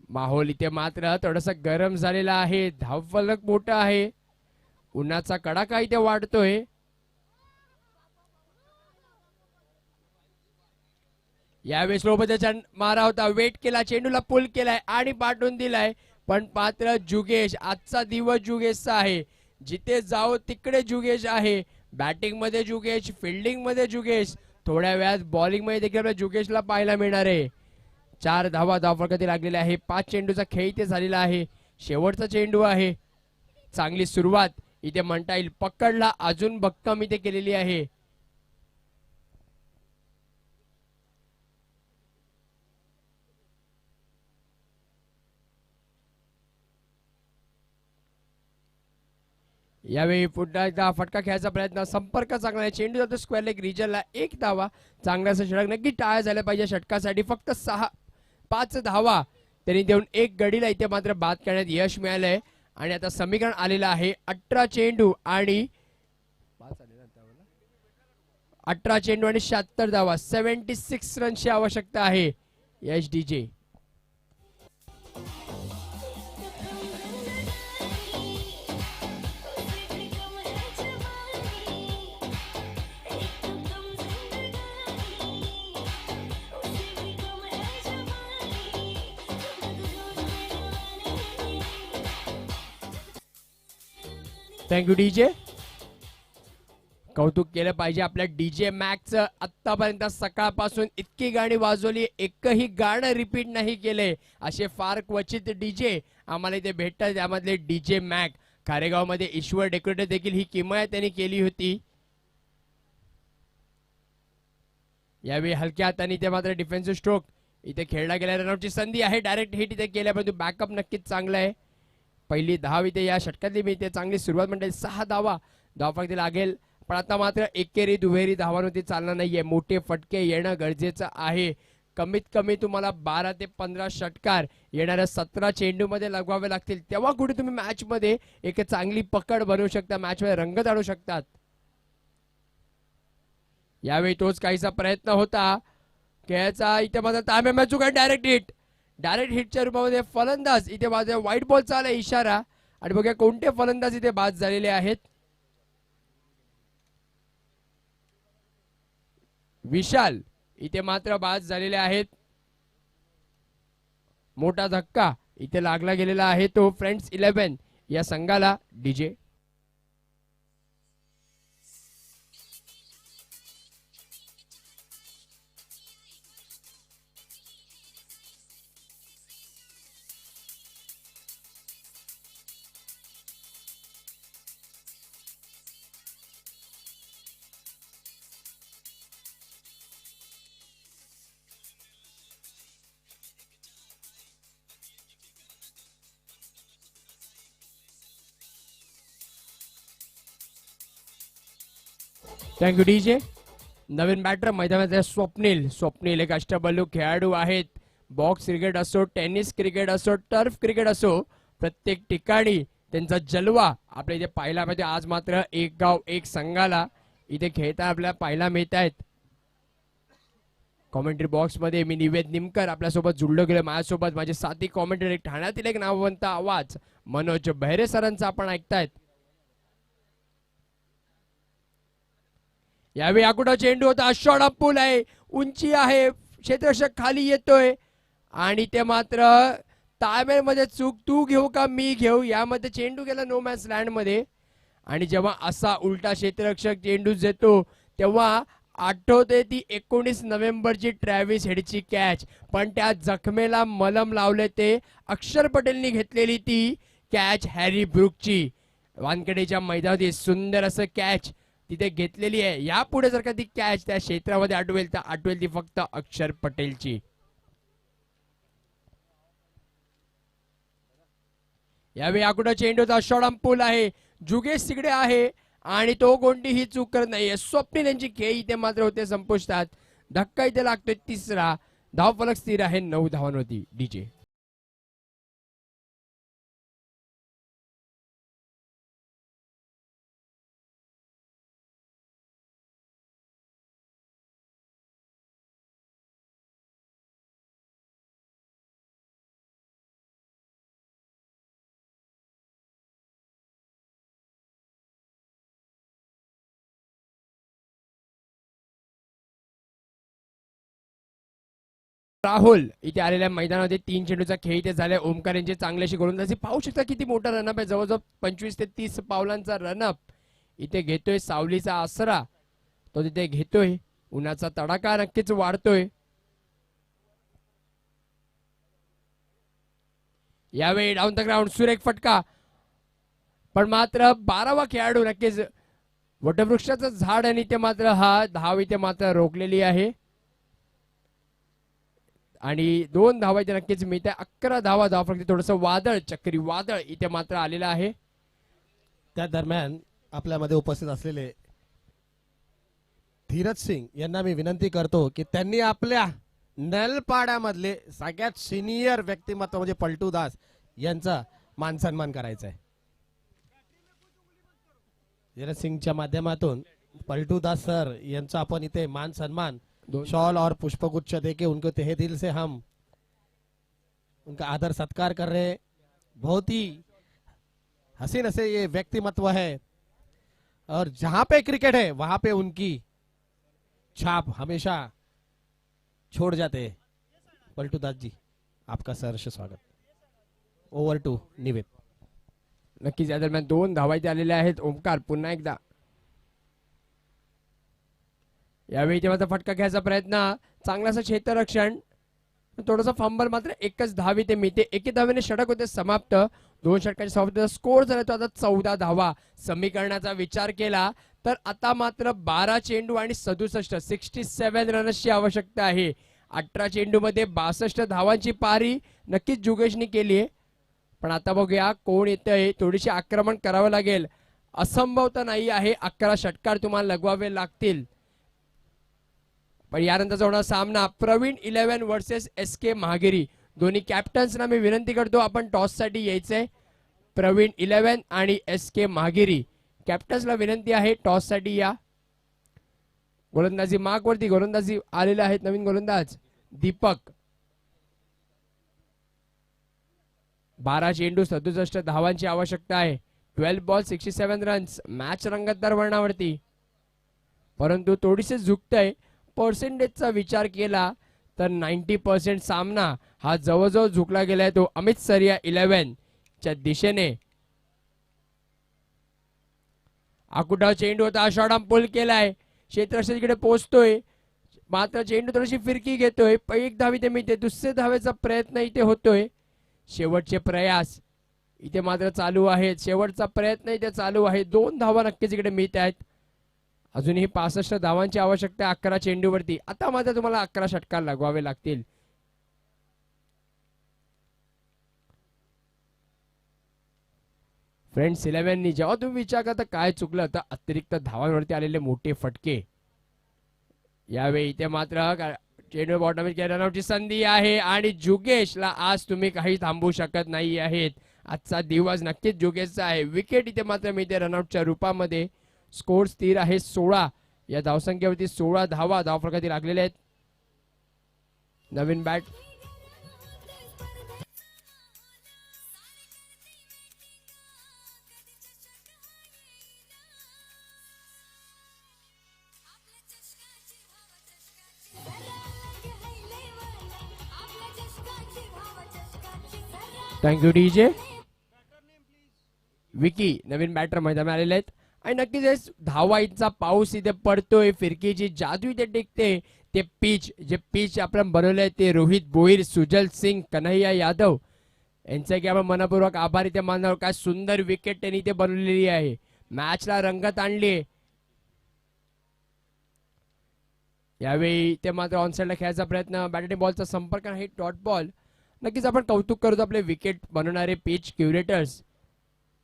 माहोल इथे मात्र थोडासा गरम झालेला आहे. धावफलक मोठा आहे, उन्हाचा कडाका इथे वाढतोय. यावेळी स्लोपचा मारा होता, वेट केला, चेंडूला पुल केलाय आणि पाठवून दिलाय, पण पात्र जुगेश. आजचा दिवस जुगेशचा आहे. जिथे जाओ तिकडे जुगेश आहे. बॅटिंग मध्ये जुगेश, फिल्डिंग मध्ये जुगेश, थोड्या वेळात बॉलिंग मध्ये देखील जुगेशला पाहायला मिळणार आहे. 4 धावा धावफलकातील लागलेल्या आहे. 5 चेंडूचा खेळ इथे झालेला आहे. शेवटचा चेंडू आहे. चांगली सुरुवात इथे म्हणता येईल. पकडला अजून भक्कम इथे केलेली आहे. यावेळी पुन्हा एकदा फटका खेळायचा प्रयत्न, संपर्क चांगला आहे. चेंडू जातो स्क्वेअर लेग रिजनला. 1 धावा. चांगलासा षटक नक्की टाळ्या झाल्या पाहिजे. षटकासाठी फक्त 5 धावा त्यांनी देऊन 1 गडीला इथे मात्र बाद करण्यात यश मिळालंय. आणि आता समीकरण आलेलं आहे 18 चेंडू आणि 76 धावा. 76 रनची आवश्यकता आहे. यश डीजे. Thank you DJ. कौतुक केलं पाहिजे आपल्या डीजे मॅक्सचं. आतापर्यंत सकाळपासून इतकी गाणी वाजवली, एकही गाणं रिपीट नाही केले. असे फार क्वचित डीजे आम्हाला इथे भेटतात. त्यामधले डीजे मॅक. कारेगाव मध्ये ईश्वर डेकोरेटर देखील ही किमया त्यांनी केली होती. यावेळी हलक्या हाताने इथे मात्र डिफेन्सिव्ह स्ट्रोक. इथे खेळला गेल्या रनआउटची संधी आहे. डायरेक्ट हिट इथे केल्या, परंतु बॅकअप नक्कीच चांगला आहे. पहिली धाव इथे या षटकातली मिळते. चांगली सुरुवात म्हणजे 6 धावा धावफलक लागेल, पण आता मात्र एकेरी दुहेरी धावांवरती चालणार नाहीये. मोठे फटके येणं गरजेचं आहे. कमीत कमी तुम्हाला 12 ते 15 षटकार येणाऱ्या 17 चेंडूमध्ये लगवावे लागतील, तेव्हा कुठे तुम्ही मॅच मध्ये एक चांगली पकड बनवू शकता, मॅच मध्ये रंगत आणू शकतात. यावेळी तोच काहीसा प्रयत्न होता खेळाचा. इथे मात्र तांबे चुका. डायरेक्ट हिटच्या रूपामध्ये फलंदाज इथे माझ्या व्हाईट बॉलचा आला इशारा. आणि बघूया कोणते फलंदाज इथे बाद झालेले आहेत. विशाल इथे मात्र बाद झालेले आहेत. मोठा धक्का इथे लागला गेलेला आहे तो फ्रेंड्स 11 या संघाला. DJ thank you DJ. नवीन बॅटर मैदानात स्वप्नील एक अष्टबल्लू खेळाडू आहेत. बॉक्स क्रिकेट असो, टेनिस क्रिकेट असो, टर्फ क्रिकेट असो, प्रत्येक ठिकाणी त्यांचा जलवा आपल्या इथे पाहायला पाहिजे. आज मात्र एक गाव एक संघाला इथे खेळता आपल्याला पाहायला मिळत आहेत. कॉमेंट्री बॉक्स मध्ये मी निवेद निमकर आपल्यासोबत जुळलो गेलो. माझ्यासोबत माझे साथी कॉमेंट्री ठाण्यातील एक नामवंत आवाज मनोज बहिरे सरांचा आपण ऐकतायत. यावेळी आकुडा चेंडू होता. शॉट अप पूल आहे, उंची आहे, क्षेत्ररक्षक खाली येतोय आणि ते मात्र ताळमेळमध्ये चूक. तू घेऊ का मी घेऊ, यामध्ये चेंडू गेला नो मॅच लँड मध्ये. आणि जेव्हा असा उलटा क्षेत्ररक्षक चेंडू देतो तेव्हा आठवते ती 19 नोव्हेंबरची ट्रॅव्हिस हेडची कॅच. पण त्या जखमेला मलम लावले ते अक्षर पटेलनी घेतलेली ती कॅच हॅरी ब्रुकची. वानखेडेच्या मैदानात सुंदर असं कॅच तिथे घेतलेली आहे. यापुढे जर का ती कॅच त्या क्षेत्रामध्ये आठवेल तर आठवेल ती फक्त अक्षर पटेलची. यावेळी आकुडा चेंडूचा शॉट पूल आहे, जुगेश तिकडे आहे आणि तो कोणतीही चूक करत नाहीये. स्वप्नील यांची खेळ इथे मात्र होते संपुष्टात. धक्का इथे लागतोय तिसरा. धावफलक स्थिर आहे 9 धावांवरती. डीजे राहुल इथे आलेल्या मैदानामध्ये 3 चेंडूचा खेळ इथे झालाय. ओमकार यांची चांगल्याशी गोलंदाजी पाहू शकता. किती मोठा रनअप आहे, जवळजवळ 25 ते 30 पावलांचा रनअप इथे घेतोय. सावलीचा आसरा तो तिथे घेतोय. उन्हाचा तडाखा नक्कीच वाढतोय. यावेळी डाऊन द ग्राउंड सुरेख फटका, पण मात्र 12वा खेळाडू नक्कीच वटवृक्षाचं झाड आणि ते मात्र हा धाव इथे मात्र रोखलेली आहे. आणि 2 धावा इथे नक्कीच मिळते. 11 धावा फक्त थोडस वादळ चक्रीवादळ इथे मात्र आलेलं आहे. त्या दरम्यान आपल्यामध्ये उपस्थित असलेले धीरज सिंग यांना मी विनंती करतो की त्यांनी आपल्या नलपाड्यामधले सगळ्यात सिनियर व्यक्तिमत्व म्हणजे पलटू दास यांचा मान सन्मान करायचा आहे. धीरज सिंगच्या माध्यमातून पलटू दास सर यांचा आपण इथे मान सन्मान शॉल और पुष्पगुच्छ देके उनको तहे दिल से हम उनका आदर सत्कार कर रहे हैं. बहुत ही हसीन से ये व्यक्तिमत्व है और जहां पे क्रिकेट है वहां पे उनकी छाप हमेशा छोड़ जाते हैं. पलटू दास जी आपका सहर्ष स्वागत. Over to निवेद. नक्कीच या दरम्यान 2 धावा इथे आलेल्या आहेत. ओमकार पुन्हा एकदा यावेळी इथे मात्र फटका घ्यायचा प्रयत्न, चांगलासा क्षेत्ररक्षण, थोडासा फंबल, मात्र एकच धाव इथे मिळते. एके धावेने षटक होते समाप्त. 2 षटकांच्या समाप्तीचा स्कोर झाला तो आता 14 धावा. समीकरणाचा विचार केला तर आता मात्र 12 चेंडू आणि 67 रन्सची आवश्यकता आहे. 18 चेंडूमध्ये 62 धावांची पारी नक्कीच जुगेशनी केली आहे. पण आता बघूया कोण येतंय. थोडीशी आक्रमण करावं लागेल. असंभव तर नाही आहे. 11 षटकार तुम्हाला लगवावे लागतील. पण यानंतरचा होणार सामना प्रवीण 11 वर्सेस SK महागिरी. दोन्ही कॅप्टन्सना मी विनंती करतो आपण टॉस साठी यायचंय. प्रवीण 11 आणि SK महागिरी कॅप्टन्सला विनंती आहे टॉस साठी या. गोलंदाजी मार्क वरती गोलंदाजी आलेले आहेत नवीन गोलंदाज दीपक. 12 चेंडू 67 धावांची आवश्यकता आहे. 12 बॉल 67 रन्स. मॅच रंगतदार वळणावरती, परंतु थोडीसे झुकतंय. पर्सेंटेजचा विचार केला तर 90% सामना हा जवळजवळ झुकला गेलाय तो अमित सरिया 11 च्या दिशेने. आकुटाव चेंडू होता. शॉर्टआर्म पुल केलाय. क्षेत्ररक्षकाकडे पोहोचतोय, मात्र चेंडू थोडीशी फिरकी घेतोय. एक धाव इथे मिळते. दुसरे धावेचा प्रयत्न इथे होतोय. शेवटचे प्रयास इथे मात्र चालू आहेत. शेवटचा प्रयत्न इथे चालू आहे. 2 धावा नक्कीच इकडे मिळत आहेत. अजूनही 65 धावांची आवश्यकता 11 चेंडूवरती. आता मात्र तुम्हाला 11 षटकार लगवावे लागतील. फ्रेंड्स 11 जेव्हा तुम्ही विचार करता काय चुकलं तर अतिरिक्त धावांवरती आलेले मोठे फटके. यावेळी इथे मात्र चेंडू बॉटमवर रनआउटची संधी आहे आणि जुगेशला आज तुम्ही काही थांबवू शकत नाही आहेत. आजचा दिवस नक्कीच जुगेशचा आहे. विकेट इथे मात्र मिळते रनआउटच्या रूपामध्ये. स्कोर स्थिर आहे 16. या धावसंख्येवरती 16 धावा धावफलकातील लागलेले आहेत. नवीन बॅट थँक्यू डीजे. विकी नवीन बॅटर मैदानात आलेले आहेत. आणि नक्कीच धावा इथचा पाऊस इथे पडतोय. फिरकीची जादू इथे टिकते. ते पिच आपण बनवलंय ते रोहित भोईर, सुजल सिंग, कन्हैया यादव यांचे की आपण मनपूर्वक आभार इथे मानणार. काय सुंदर विकेट त्यांनी इथे बनवलेली आहे. मॅचला रंगत आणली. यावेळी इथे मात्र ऑनसाइडला खेळायचा प्रयत्न. बॅटिंग बॉलचा संपर्क नाही. Dot ball. नक्कीच आपण कौतुक करतो आपले विकेट बनवणारे पिच क्युरेटर्स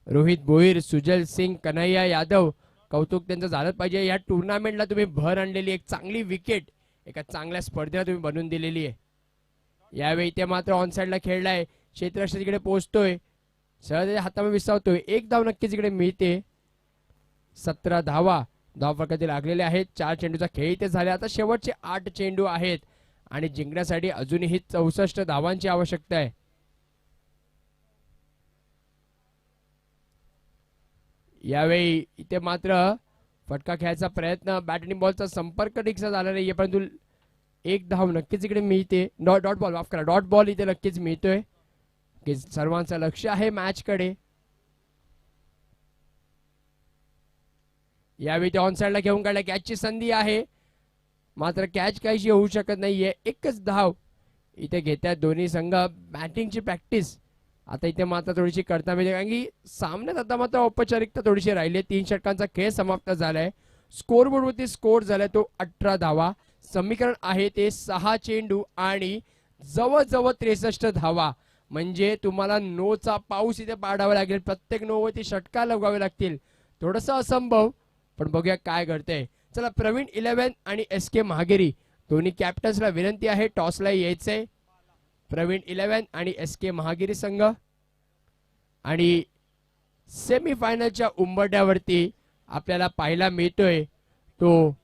रोहित भोईर, सुजल सिंग, कन्हैया यादव. कौतुक त्यांचं झालं पाहिजे. या टुर्नामेंटला तुम्ही भर आणलेली एक चांगली विकेट एका चांगल्या स्पर्धेला तुम्ही बनवून दिलेली आहे. यावेळी ते मात्र ऑनसाइडला खेळलाय. क्षेत्ररक्षक इकडे पोहोचतोय. सहज हातामध्ये विसावतोय. 1 धाव नक्कीच इकडे मिळते. 17 धावा धावफलकातील लागलेले आहेत. 4 चेंडूचा खेळ इथे झाले. आता शेवटचे 8 चेंडू आहेत आणि जिंकण्यासाठी अजूनही 64 धावांची आवश्यकता आहे. यावेळी इथे मात्र फटका खेळायचा प्रयत्न. बॅटिंग बॉलचा संपर्क रिक्षा झाला नाहीये, परंतु 1 धाव नक्कीच इकडे मिळते. डॉट बॉल माफ करा. डॉट बॉल इथे नक्कीच मिळतोय. की सर्वांचं लक्ष आहे मॅच कडे. यावेळी ते ऑनसाइडला घेऊन काढला. कॅचची संधी आहे, मात्र कॅच काहीशी होऊ शकत नाहीये. एकच धाव इथे घेतात दोन्ही संघ. बॅटिंगची प्रॅक्टिस आता इथे मात्र थोडीशी करता मिळते, कारण की सामन्यात आता मात्र औपचारिकता थोडीशी राहिली. 3 षटकांचा खेळ समाप्त झालाय. स्कोर बोर्डवरती स्कोर झालाय तो 18 धावा. समीकरण आहे ते 6 चेंडू आणि जवळजवळ 63 धावा. म्हणजे तुम्हाला नोचा पाऊस इथे पाडावा लागेल. प्रत्येक नोवरती षटकार लगावे लागतील. थोडंसं असंभव, पण बघूया काय घडतंय. चला प्रवीण 11 आणि SK महागिरी दोन्ही कॅप्टन्सला विनंती आहे टॉसला यायचंय. प्रवीण 11 आणि SK महागिरी संघ. आणि सेमीफायनलच्या उंबरठ्यावरती आपल्याला पाहायला मिळतोय तो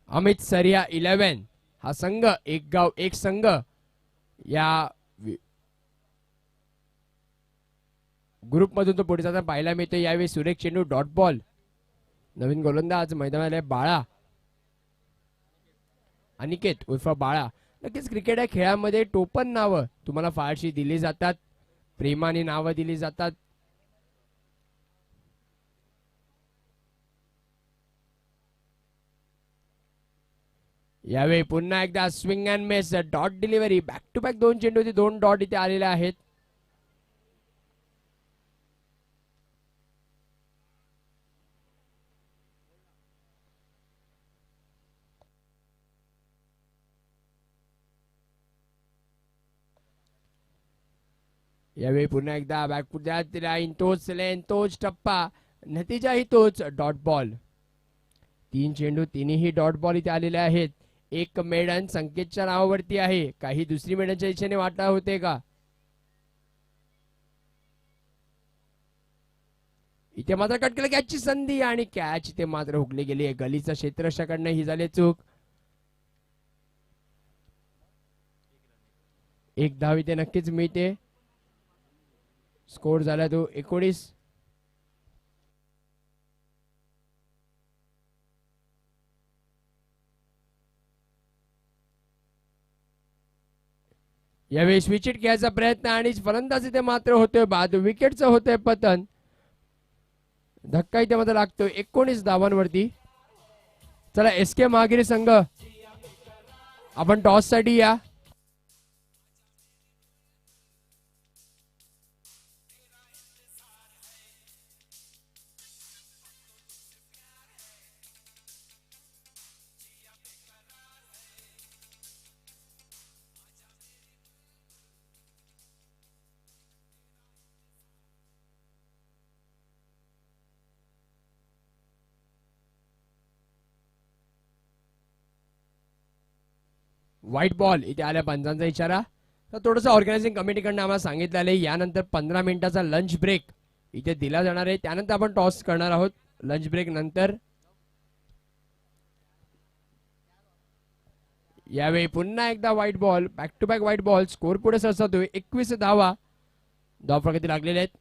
अमित सरिया 11 हा संघ. एक गाव एक संघ या ग्रुप मधून तो पुढे जाताना पाहायला मिळतोय. यावेळी सुरेख चेंडू. Dot ball. नवीन गोलंदाज मैदानात बाळा अनिकेत उर्फ बाळा. नक्कीच क्रिकेट या खेळामध्ये टोपण नावं तुम्हाला फारशी दिली जातात, प्रेमाने नावं दिली जातात. यावेळी पुन्हा एकदा swing and miss dot delivery. Back to back 2 चेंडू होते, 2 डॉट इथे आलेले आहेत. यावेळी पुन्हा एकदा बॅकफुट लाईन, तोच लेन, तोच टप्पा, नतीजाही तोच, डॉट बॉल. 3 चेंडू, तिन्ही डॉट बॉल इथे आलेले आहेत. एक मेडन संकेतच्या नावावरती आहे. काही दुसरी मेडनच्या इच्छेने वाटा होते का? इथे मात्र कट केलं कॅचची संधी आणि कॅच इथे मात्र हुकली गेली. गलीचा क्षेत्ररक्षकाकडनं ही झाली चूक. एक धाव इथे नक्कीच मिळते. स्कोर झाला तो 19. यावेळी स्विचिट घ्यायचा प्रयत्न आणि फलंदाज इथे मात्र होतोय बाद. विकेटचं होतंय पतन. धक्का इथे मात्र लागतोय 19 धावांवरती. चला SK महागिरी संघ आपण टॉस साठी या. व्हाईट बॉल इथे आल्या पंचांचा इशारा. तर थोडंसं ऑर्गनायझिंग कमिटीकडनं आम्हाला सांगितलं आहे यानंतर 15 मिनिटाचा लंच ब्रेक इथे दिला जाणार आहे. त्यानंतर आपण टॉस करणार आहोत. लंच ब्रेक नंतर यावेळी पुन्हा एकदा white ball, back to back white ball. Score पुढे सरसावतोय 21 धावा. धाव प्रगती लागलेले आहेत.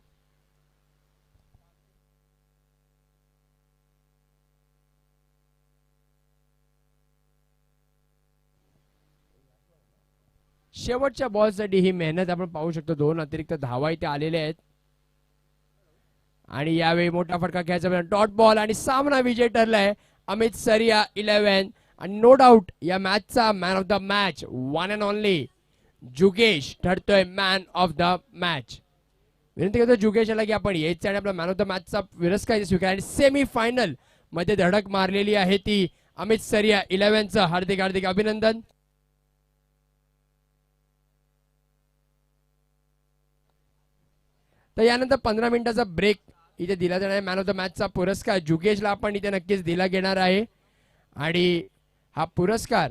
शेवटच्या बॉलसाठी ही मेहनत आपण पाहू शकतो. 2 अतिरिक्त धावा इथे आलेल्या आहेत आणि यावेळी मोठा फटका घ्यायचा डॉट बॉल आणि सामना विजय ठरलाय. अमित सरिया 11 आणि नो डाऊट या मॅचचा man of the match one and only जुगेश ठरतोय मॅन ऑफ द मॅच. विनंती करतो जुगेशला की आपण यायचं आणि आपला मॅन ऑफ द मॅचचा पुरस्कार स्वीकार. आणि सेमी फायनल मध्ये धडक मारलेली आहे ती अमित सरिया 11चं हार्दिक हार्दिक अभिनंदन. तर यानंतर 15 मिनिटाचा ब्रेक इथे दिला जाणार आहे. मॅन ऑफ द मॅचचा पुरस्कार जुगेशला आपण इथे नक्कीच दिला घेणार आहे आणि हा पुरस्कार